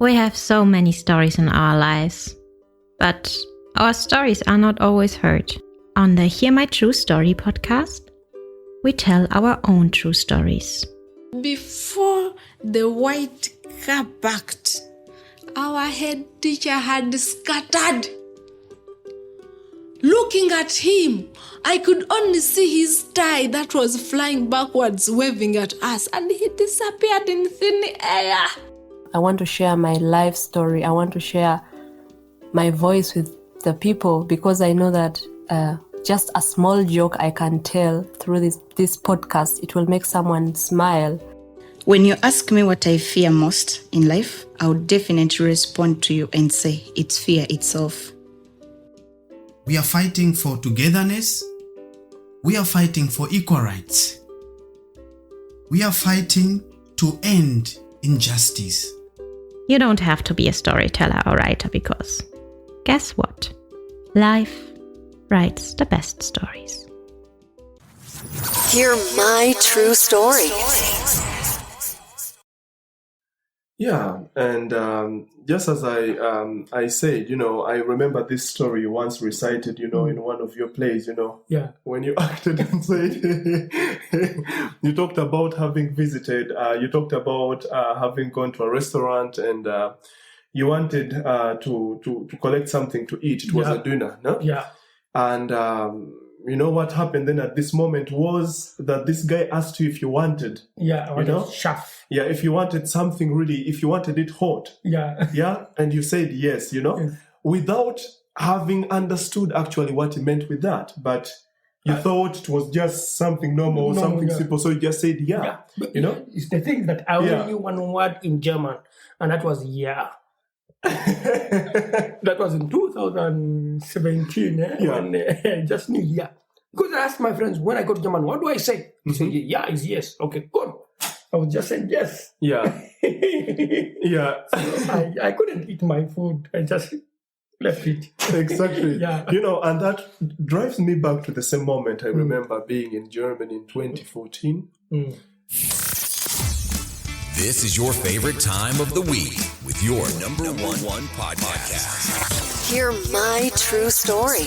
We have so many stories in our lives, but our stories are not always heard. On the Hear My True Story podcast, we tell our own true stories. Before the white car backed, our head teacher had scattered. Looking at him, I could only see his tie that was flying backwards, waving at us, and he disappeared in thin air. I want to share my life story. I want to share my voice with the people because I know that just a small joke I can tell through this podcast, it will make someone smile. When you ask me what I fear most in life, I would definitely respond to you and say it's fear itself. We are fighting for togetherness. We are fighting for equal rights. We are fighting to end injustice. You don't have to be a storyteller or writer because, guess what? Life writes the best stories. Hear my true story. Yeah, and just as I said, I remember this story you once recited, in one of your plays, Yeah. when you acted and said, you talked about having visited, you talked about having gone to a restaurant and you wanted to collect something to eat. It was a dinner, no? Yeah. And what happened then at this moment was that this guy asked you if you wanted. Yeah, I wanted chef. Yeah, if you wanted something really, if you wanted it hot. Yeah. Yeah, and you said yes, Yes. without having understood actually what he meant with that. But you thought it was just something normal, something simple, so you just said yeah. But it's the thing that I only knew one word in German, and that was yeah. That was in 2017, when I just knew yeah. Because I asked my friends, when I go to German, what do I say? They say, yeah is yes. Okay, good. I was just saying yes. Yeah. Yeah. So I couldn't eat my food. I just left it. Exactly. Yeah. And that drives me back to the same moment I remember being in Germany in 2014. This is your favorite time of the week with your number one podcast. Hear my true story.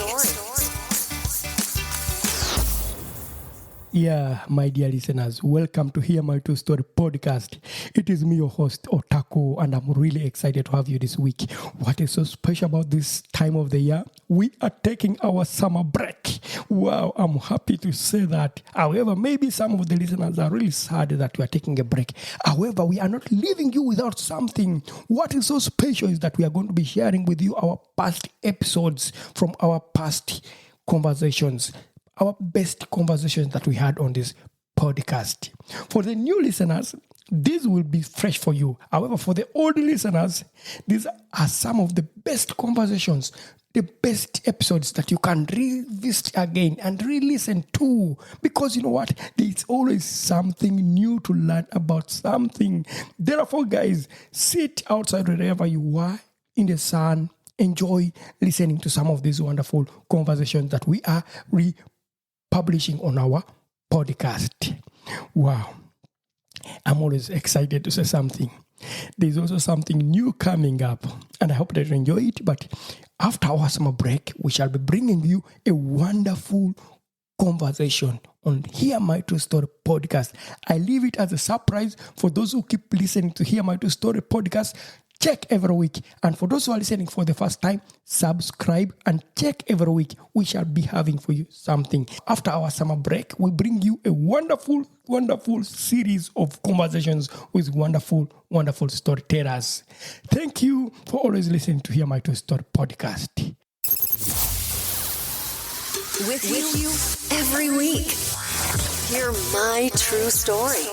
Yeah, my dear listeners, welcome to Hear My True Story podcast. It is me, your host, Otako, and I'm really excited to have you this week. What is so special about this time of the year? We are taking our summer break. Wow, I'm happy to say that. However, maybe some of the listeners are really sad that we are taking a break. However, we are not leaving you without something. What is so special is that we are going to be sharing with you our past episodes from our past conversations. Our best conversations that we had on this podcast. For the new listeners, this will be fresh for you. However, for the old listeners, these are some of the best conversations, the best episodes that you can revisit again and re-listen to. Because you know what? There's always something new to learn about something. Therefore, guys, sit outside wherever you are in the sun. Enjoy listening to some of these wonderful conversations that we are publishing on our podcast. Wow. I'm always excited to say something. There's also something new coming up, and I hope that you enjoy it. But after our summer break, we shall be bringing you a wonderful conversation on Hear My True Story podcast. I leave it as a surprise for those who keep listening to Hear My True Story podcast. Check every week. And for those who are listening for the first time, subscribe and check every week. We shall be having for you something. After our summer break, we bring you a wonderful, wonderful series of conversations with wonderful, wonderful storytellers. Thank you for always listening to Hear My True Story podcast. With you every week. Hear my true story.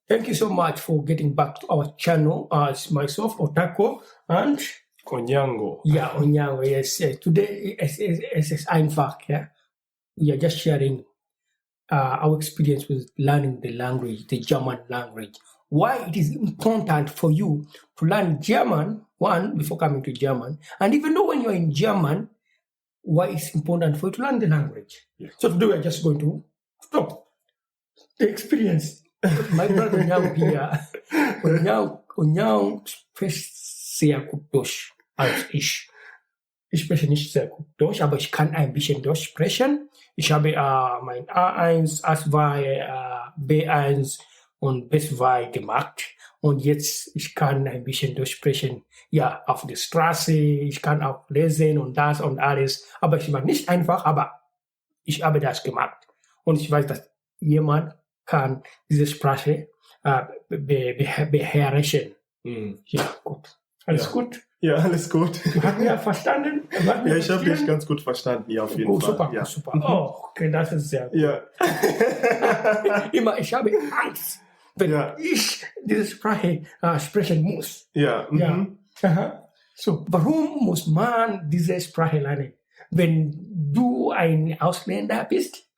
Thank you so much for getting back to our channel. It's myself, Otako, and Onyango. Yeah, Onyango, yes. Today, it's Einfach, yeah. We are just sharing our experience with learning the language, the German language. Why it is important for you to learn German, one, before coming to German. And even though when you're in German, why it's important for you to learn the language. Yes. So today we're just going to stop The experience. My brother Onyango hier. Onyango spricht sehr gut Deutsch als ich. Ich spreche nicht sehr gut Deutsch, aber ich kann ein bisschen Deutsch sprechen. Ich habe mein A1, A2, B1 und B2 gemacht. Und jetzt, ich kann ein bisschen Deutsch sprechen. Ja, auf der Straße, ich kann auch lesen und das und alles. Aber es war nicht einfach, aber ich habe das gemacht. Und ich weiß, dass jemand kann diese Sprache beherrschen. Ja, gut. Alles gut? Ja, alles gut. Du hast mich verstanden? Ja, ich habe dich ganz gut verstanden, ja, auf jeden Fall. Super, ja. super. Oh, okay, das ist sehr gut. Ja. Immer, ich habe Angst, wenn ich diese Sprache sprechen muss. Ja. Ja. Aha. So, warum muss man diese Sprache lernen, wenn du ein Ausländer bist?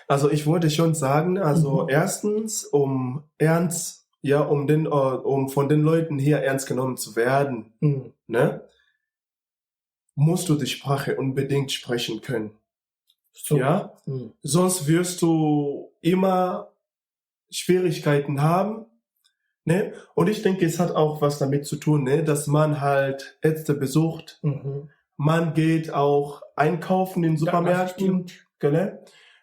Also ich wollte schon sagen, erstens, um von den Leuten hier ernst genommen zu werden, ne, musst du die Sprache unbedingt sprechen können. So. Ja? Sonst wirst du immer Schwierigkeiten haben. Ne? Und ich denke, es hat auch was damit zu tun, ne, dass man halt Ärzte besucht. Man geht auch einkaufen in Supermärkten. Ne?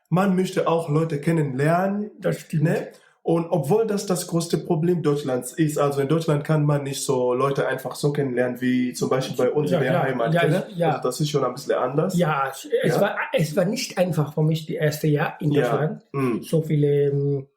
Man möchte auch Leute kennenlernen. Das stimmt. Ne? Und obwohl das größte Problem Deutschlands ist, also in Deutschland kann man nicht so Leute einfach so kennenlernen, wie zum Beispiel bei uns in der Heimat. Also das ist schon ein bisschen anders. Ja, es war nicht einfach für mich, die erste Jahr in Deutschland, so viele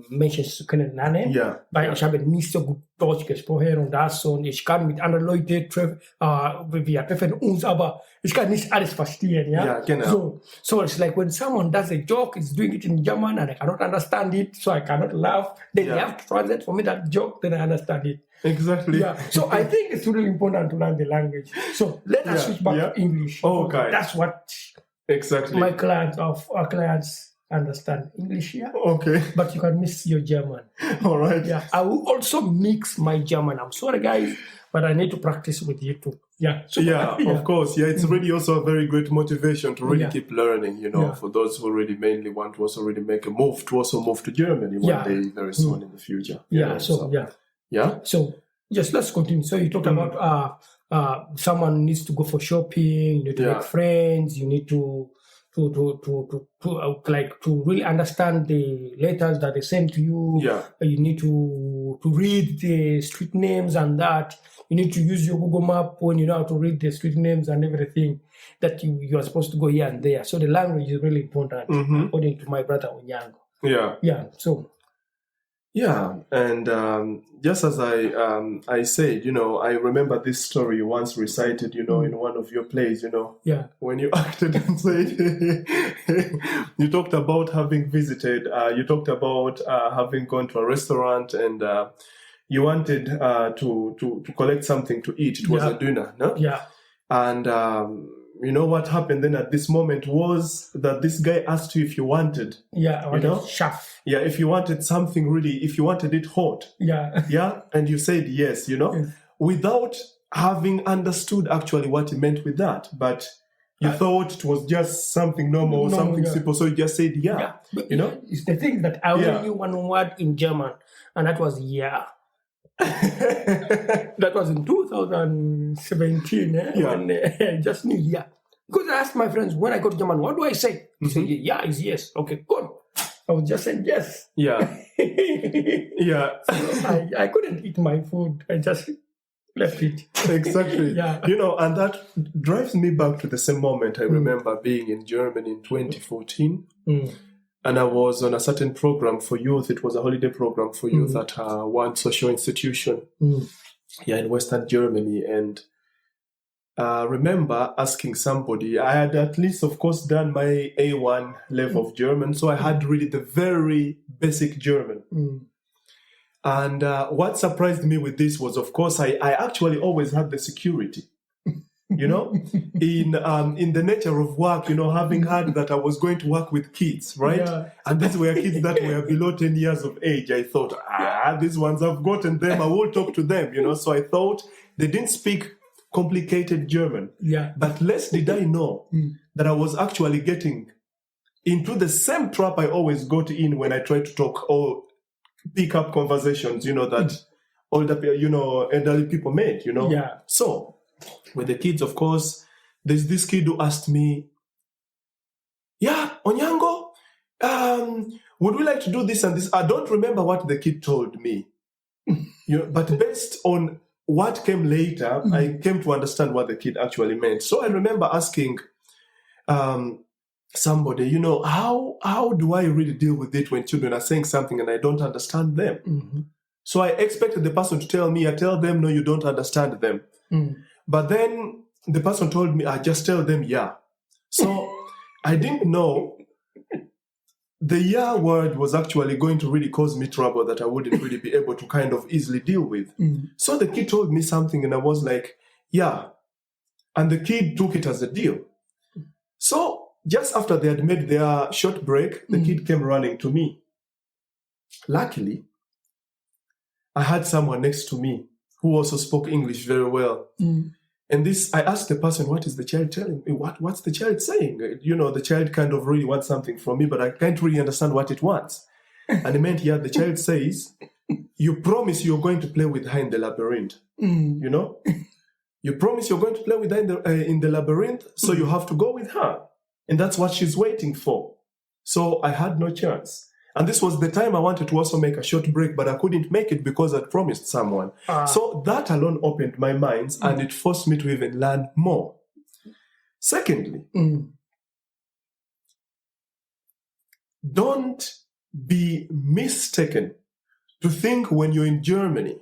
Menschen zu kennenlernen, weil ich habe nicht so gut Deutsch gesprochen und das, und ich kann mit anderen Leuten treffen, wir treffen uns, aber ich kann nicht alles verstehen, Ja, genau. So it's like when someone does a joke, is doing it in German and I cannot understand it, so I cannot laugh, then they have to translate for me that joke, then I understand it. Exactly. Yeah. So I think it's really important to learn the language. So let us switch back to English. Okay. That's what exactly our clients understand English here. Okay. But you can miss your German. All right. Yeah. I will also mix my German. I'm sorry, guys, but I need to practice with you too. Yeah. So, of course. Yeah, it's really also a very great motivation to really keep learning, for those who really mainly want to also really make a move to also move to Germany one day very soon in the future. Yeah. Yeah. So yes, let's continue. So you talked about someone needs to go for shopping, you need to make friends, you need to really understand the letters that they send to you. Yeah. You need to read the street names and that. You need to use your Google map when you know how to read the street names and everything that you are supposed to go here and there. So the language is really important, according to my brother Onyango. Yeah. Yeah. So. Yeah, and just as I said, I remember this story you once recited, in one of your plays, Yeah. when you acted and said, you talked about having visited, you talked about having gone to a restaurant and you wanted to collect something to eat. It was a dinner, no? Yeah. And what happened then at this moment was that this guy asked you if you wanted. Yeah, I wanted chef. Yeah, if you wanted something really, if you wanted it hot. Yeah. Yeah, and you said yes, without having understood actually what he meant with that. But you thought it was just something normal, something simple, so you just said yeah. It's the thing that I only knew one word in German, and that was yeah. That was in 2017, when I just knew yeah. Because I asked my friends, when I go to German, what do I say? They say, yeah is yes. Okay, good. I was just saying yes. Yeah. Yeah. So I couldn't eat my food. I just left it. Exactly. Yeah. And that drives me back to the same moment I remember being in Germany in 2014. And I was on a certain program for youth. It was a holiday program for youth at one social institution here in Western Germany. And I remember asking somebody, I had at least, of course, done my A1 level of German. So I had really the very basic German. And what surprised me with this was, of course, I actually always had the security. In the nature of work, having heard that I was going to work with kids, right? Yeah. And these were kids that were below 10 years of age. I thought, these ones, I've gotten them. I will talk to them, So I thought they didn't speak complicated German. Yeah. But less did I know that I was actually getting into the same trap I always got in when I try to talk or pick up conversations, that older, elderly people made, Yeah. So with the kids, of course, there's this kid who asked me, yeah, Onyango, would we like to do this and this? I don't remember what the kid told me, but based on what came later, I came to understand what the kid actually meant. So I remember asking somebody, how do I really deal with it when children are saying something and I don't understand them? Mm-hmm. So I expected the person to tell me, I tell them, no, you don't understand them. But then the person told me, I just tell them, yeah. So I didn't know the yeah word was actually going to really cause me trouble that I wouldn't really be able to kind of easily deal with. So the kid told me something and I was like, yeah. And the kid took it as a deal. So just after they had made their short break, the kid came running to me. Luckily, I had someone next to me who also spoke English very well. And I asked the person, what is the child telling me? What's the child saying? The child kind of really wants something from me, but I can't really understand what it wants. And it meant, the child says, you promise you're going to play with her in the labyrinth. You promise you're going to play with her in the labyrinth, so you have to go with her. And that's what she's waiting for. So I had no chance. And this was the time I wanted to also make a short break, but I couldn't make it because I'd promised someone. So that alone opened my mind and it forced me to even learn more. Secondly, don't be mistaken to think when you're in Germany,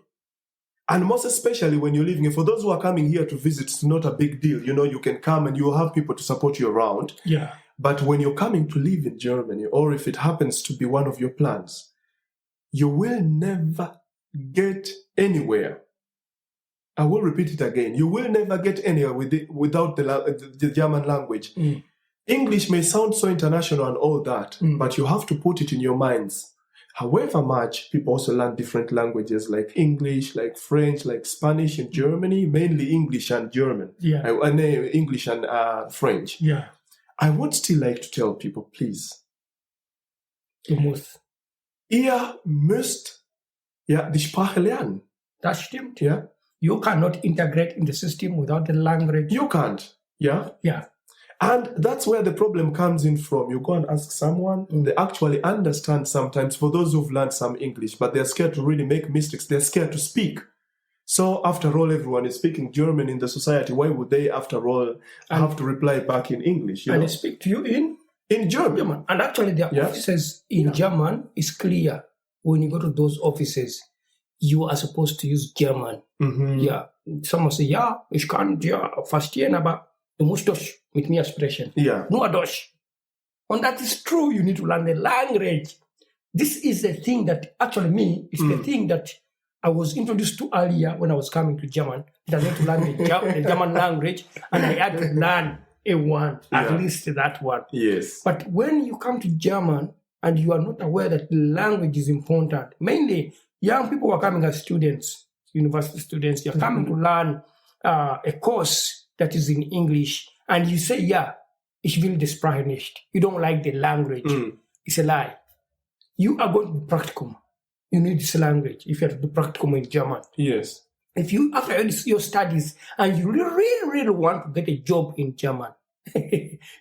and most especially when you're living here. For those who are coming here to visit, it's not a big deal. You can come and you'll have people to support you around. Yeah. But when you're coming to live in Germany, or if it happens to be one of your plans, you will never get anywhere. I will repeat it again. You will never get anywhere without the German language. English may sound so international and all that, but you have to put it in your minds. However much people also learn different languages like English, like French, like Spanish in Germany, mainly English and German. Yeah. English and French. Yeah. I would still like to tell people, please. Du musst. Ihr müsst die Sprache lernen. Das stimmt. Yeah. You cannot integrate in the system without the language. You can't. Yeah. Yeah. And that's where the problem comes in from. You go and ask someone, they actually understand sometimes for those who've learned some English, but they're scared to really make mistakes. They're scared to speak. So after all, everyone is speaking German in the society. Why would they, after all, have to reply back in English? And they speak to you in German. And actually, the offices in German is clear. When you go to those offices, you are supposed to use German. Yeah. Someone say, ja, ich kann verstehen, aber du musst Deutsch mit mir sprechen. Yeah. Nur Deutsch. And that is true. You need to learn the language. This is the thing that actually the thing that I was introduced to earlier when I was coming to German. That I need to learn the German language, and I had to learn A1, at least that one. Yes. But when you come to German and you are not aware that the language is important, mainly young people who are coming as students, university students, you're coming to learn a course that is in English, and you say, ich will die Sprache nicht. You don't like the language. It's a lie. You are going to do practicum. You need this language if you have to do practicum in German. Yes. If you, after your studies, and you really want to get a job in German,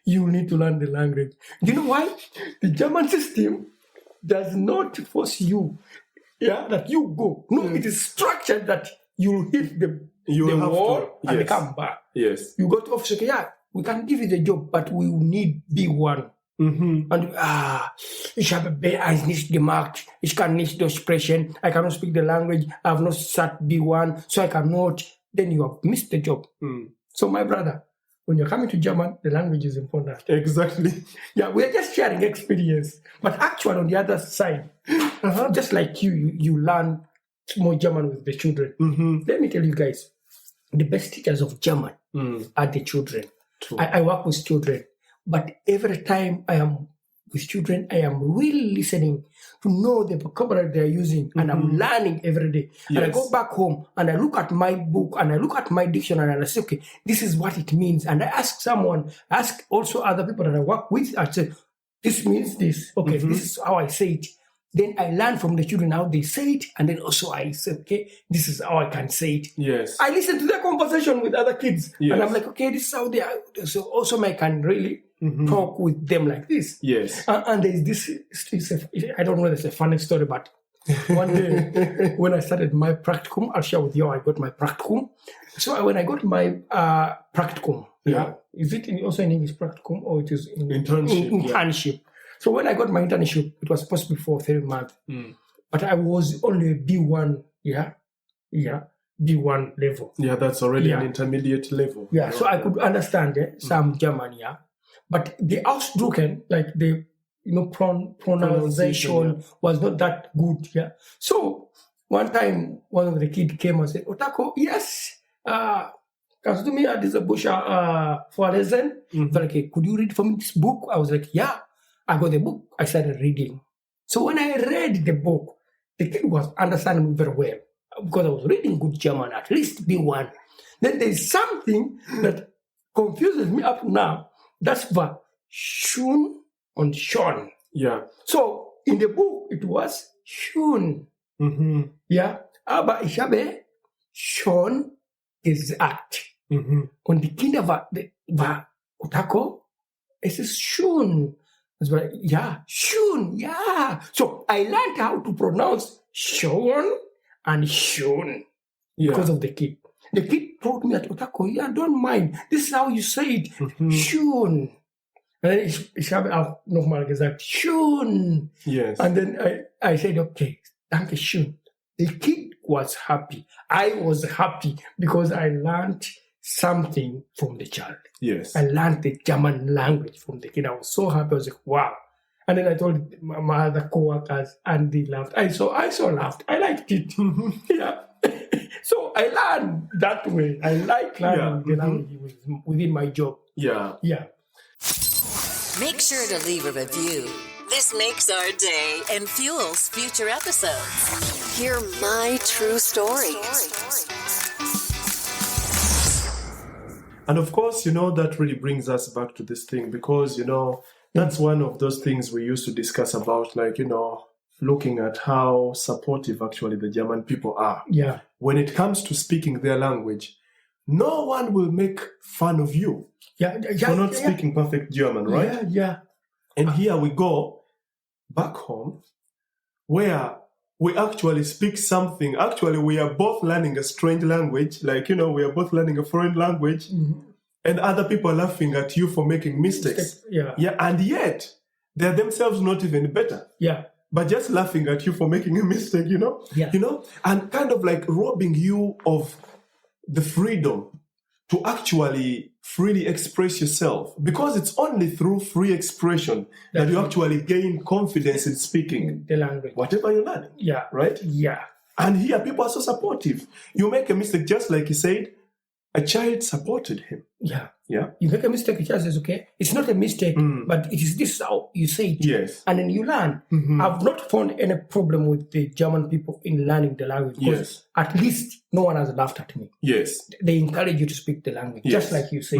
you need to learn the language. You know why? The German system does not force you, that you go. No, it is structured that you hit the wall and come back. Yes. You go to office, we can give you the job, but we will need B1. Und ich habe B1 nicht gemacht, ich kann nicht Deutsch sprechen, I cannot speak the language, I have not sat B1, so I cannot, then you have missed the job. So my brother, when you're coming to German, the language is important. Exactly. Yeah, we're just sharing experience. But actually on the other side, just like you learn more German with the children. Let me tell you guys, the best teachers of German are the children. I work with children. But every time I am with children, I am really listening to know the vocabulary they are using, and I'm learning every day. Yes. And I go back home and I look at my book and I look at my dictionary and I say, okay, this is what it means. And I ask also other people that I work with, I say, this means this. Okay, this is how I say it. Then I learn from the children how they say it, and then also I say, okay, this is how I can say it. Yes. I listen to their conversation with other kids, Yes. and I'm like, okay, this is how they are. So also I can really talk with them like this. Yes. And there's this, I don't know if it's a funny story, but one day when I started my practicum, I'll share with you how I got my practicum. So when I got my practicum, is it also in English practicum or it is in internship? So when I got my internship, it was supposed to be for 3 months, but I was only B1, B1 level. Yeah, that's already an intermediate level. Yeah, so I could understand some German, but the Ausdrucken, like the pronunciation was not that good. Yeah. So one time, one of the kids came and said, "Otako, yes, kannst du mir diese Bücher vorlesen?" Like, could you read from this book? I was like, yeah. I got the book. I started reading. So when I read the book, the kid was understanding me very well because I was reading good German, at least B1. Then there's something that confuses me up now. That's the schon and schon. Yeah. So in the book, it was schon. Ja, aber ich habe schon gesagt. Und die Kinder war Otako, es ist schon. Schon, So I learned how to pronounce schon and schon because of the kid. The kid told me that, Otako, don't mind. This is how you say it. Schon. And then ich habe auch nochmal gesagt, schon. Yes. And then I said, okay, danke schön. The kid was happy. I was happy because I learned something from the child. Yes. I learned the German language from the kid. I was so happy. I was like, wow. And then I told my other co-workers and they laughed. I so laughed. I liked it. So I learned that way. I like learning the language within my job. Yeah. Make sure to leave a review. This makes our day and fuels future episodes. Hear my true story. And of course, that really brings us back to this thing because, that's one of those things we used to discuss about, like, looking at how supportive actually the German people are. Yeah. When it comes to speaking their language, no one will make fun of you for not speaking perfect German, right? Yeah. And here we go back home where we actually speak something. Actually, we are both learning a strange language. Like, we are both learning a foreign language. And other people are laughing at you for making mistakes. Yeah. And yet, they're themselves not even better. Yeah. But just laughing at you for making a mistake, Yeah. And kind of like robbing you of the freedom to actually freely express yourself. Because it's only through free expression that you actually gain confidence in speaking the language. whatever you're learning. Yeah. Right? Yeah. And here, people are so supportive. You make a mistake, just like he said, a child supported him. Yeah. Yeah. You make a mistake, the child says, okay, it's not a mistake, but it is this how you say it. Yes. And then you learn. I've not found any problem with the German people in learning the language. Because at least no one has laughed at me. Yes. They encourage you to speak the language, just like you say.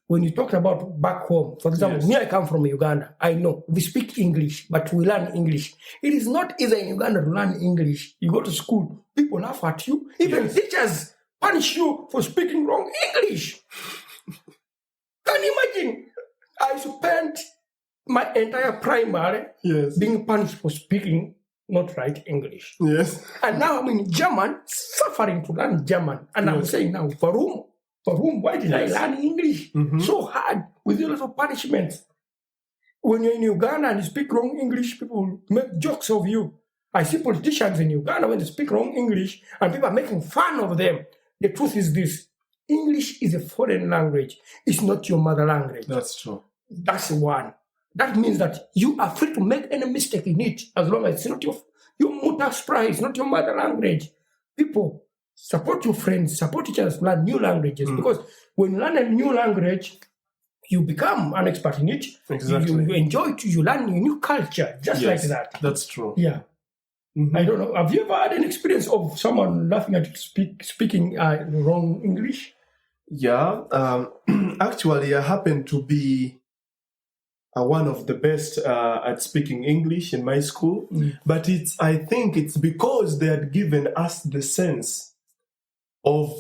When you talked about back home, for example, me, I come from Uganda. I know we speak English, but we learn English. It is not easy in Uganda to learn English. You go to school, people laugh at you. Even teachers punish you for speaking wrong English. Can you imagine? I spent my entire primary being punished for speaking not right English. Yes. And now I'm in German, suffering to learn German. And I'm saying now, warum, why did I learn English so hard with a lot of punishments? When you're in Uganda and you speak wrong English, people make jokes of you. I see politicians in Uganda when they speak wrong English and people are making fun of them. The truth is this. English is a foreign language. It's not your mother language. That's true. That's one. That means that you are free to make any mistake in it as long as it's not your Muttersprache, it's not your mother language. People, support your friends, support each other to learn new languages because when you learn a new language, you become an expert in it. Exactly. You enjoy it, you learn a new culture, just like that. That's true. Yeah. I don't know. Have you ever had an experience of someone laughing at you speaking wrong English? Yeah. Actually, I happen to be one of the best at speaking English in my school. But I think it's because they had given us the sense of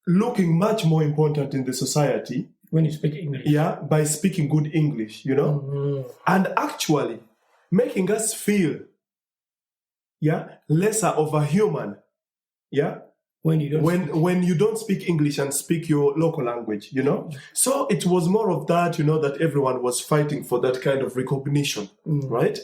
looking much more important in the society. When you speak English. Yeah, by speaking good English, and actually making us feel, lesser of a human, when you don't speak English and speak your local language, So it was more of that, that everyone was fighting for that kind of recognition, right?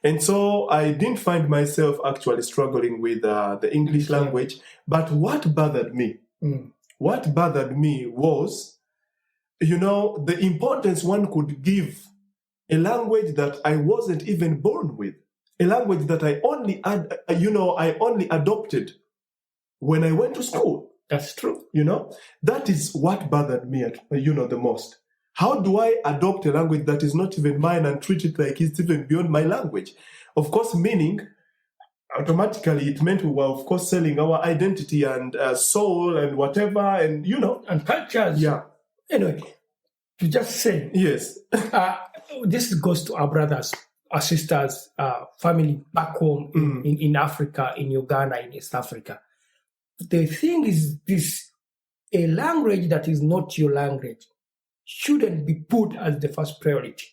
And so I didn't find myself actually struggling with the English language. But what bothered me was, the importance one could give a language that I wasn't even born with, a language that I only adopted when I went to school. That's true. That is what bothered me, the most. How do I adopt a language that is not even mine and treat it like it's even beyond my language? Of course, meaning, automatically, it meant we were, of course, selling our identity and soul and whatever, and, And cultures. Yeah. Anyway, to just say. Yes. This goes to our brothers, our sisters, family back home in Africa, in Uganda, in East Africa. The thing is this, a language that is not your language shouldn't be put as the first priority.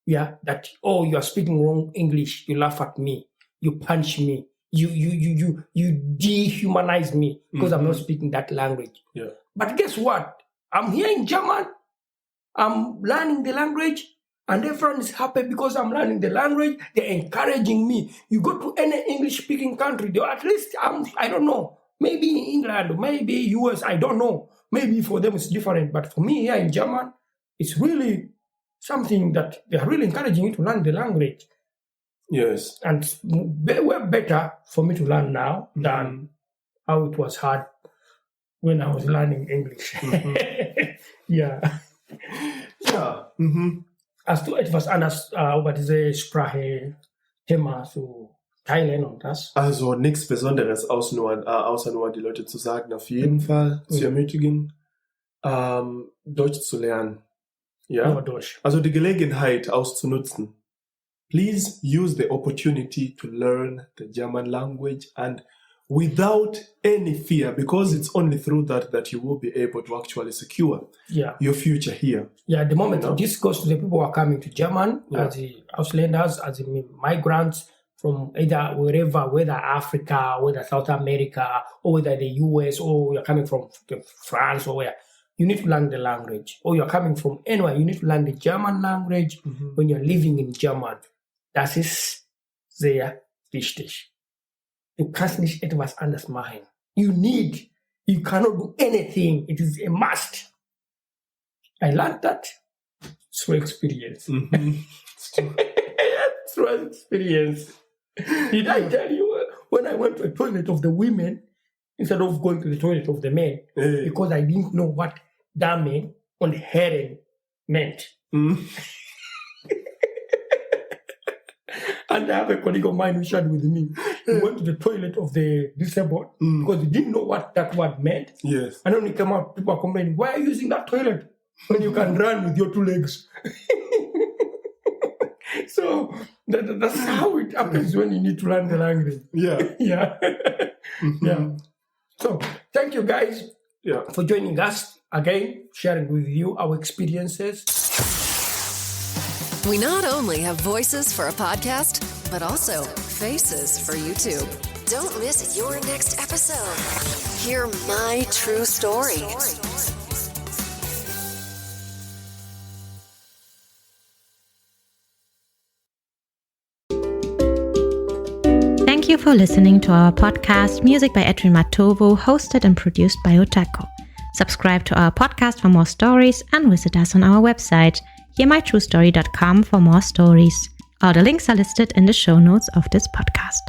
Yeah, that, you are speaking wrong English, you laugh at me, you punch me, you dehumanize me because I'm not speaking that language. Yeah. But guess what? I'm here in German, I'm learning the language, and everyone is happy because I'm learning the language. They're encouraging me. You go to any English-speaking country, at least, I don't know, maybe in England, maybe US, I don't know. Maybe for them it's different, but for me here in German, it's really something that they are really encouraging you to learn the language. Yes. And way better for me to learn now than how it was hard when I was learning English. Yeah. Ja. Hast du etwas anderes über diese Sprache Thema zu teilen und das? Also nichts Besonderes, außer nur die Leute zu sagen, auf jeden Fall zu ermutigen, Deutsch zu lernen. Ja? Deutsch. Also die Gelegenheit auszunutzen. Please use the opportunity to learn the German language and without any fear, because it's only through that you will be able to actually secure your future here. Yeah, at the moment, this goes to the people who are coming to German, as the Ausländers, as the migrants from either wherever, whether Africa, whether South America, or whether the US, or you're coming from France, or where. You need to learn the language. Or you're coming from anywhere, you need to learn the German language when you're living in German. Das ist sehr wichtig. Du kannst nicht etwas anderes machen. You cannot do anything. It is a must. I learned that through experience. Through experience. Did I tell you when I went to the toilet of the women instead of going to the toilet of the men? Because I didn't know what Dame and Herren meant. And I have a colleague of mine who shared with me. He went to the toilet of the disabled because he didn't know what that word meant. Yes. And then he came out, people are complaining, why are you using that toilet when you can run with your two legs? So that's how it happens when you need to learn the language. Yeah. Yeah. Yeah. So thank you guys for joining us again, sharing with you our experiences. We not only have voices for a podcast, but also faces for YouTube. Don't miss your next episode. Hear my true story. Thank you for listening to our podcast, Music by Edwin Matovo, hosted and produced by Otako. Subscribe to our podcast for more stories and visit us on our website, hearmytruestory.com, for more stories. All the links are listed in the show notes of this podcast.